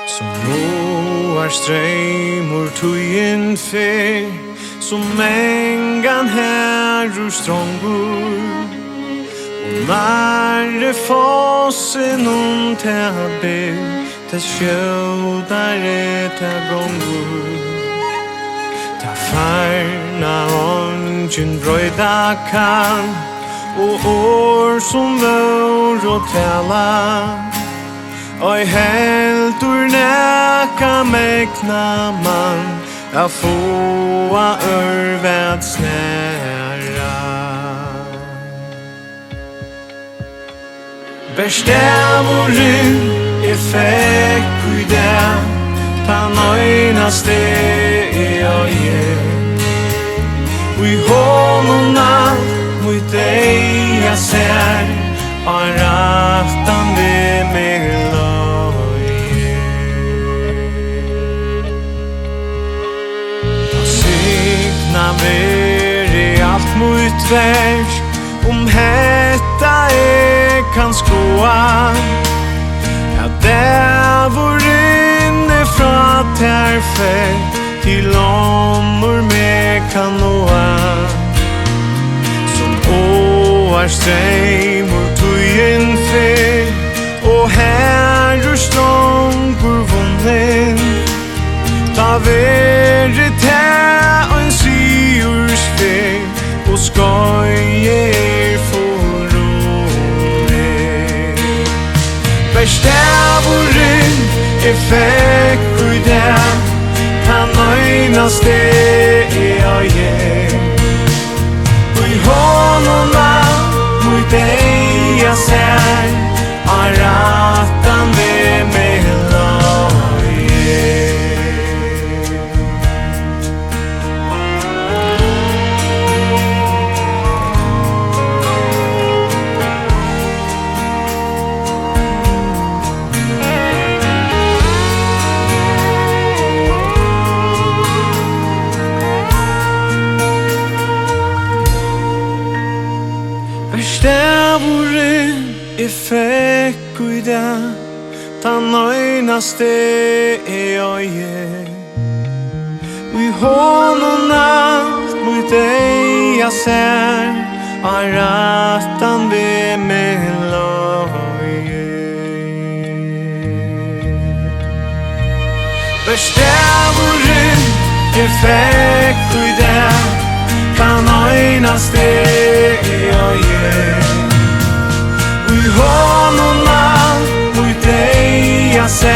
Som ÁARSTREYMUR TÍÐIN fer, som engan herrur strongur, og nærre fossen ber, tess skjødare ta gongur. Ta farna ongen brøyda kan, og år som vår og tala, og helt ur næka mekna man, a få örvad snära. Bestämmorin FEKK i det, ta nøynaste og og i hånden alt mot deg jeg ser, og rattan det med løye. Ta signa veri alt mot verk, hetta kan skoa, ja dævorin fra terfer til lommor med kanoa. Som ÁARSTREYMUR TÍÐIN fer, og herrur strongur vunnen, ta veri tæ og en sigursfer, og skojer forråre. Bestämmorin FEKK i det, ta nøynaste og og i hånden alt mot deg jeg ser, og rattan det med løye. Bestämmorin FEKK i det, ta nøynaste og i hånden alt mot deg jeg ser, og rattan det med løye. Bestämmorin FEKK i det, ta nøynaste og i hånden alt mot deg jeg ser,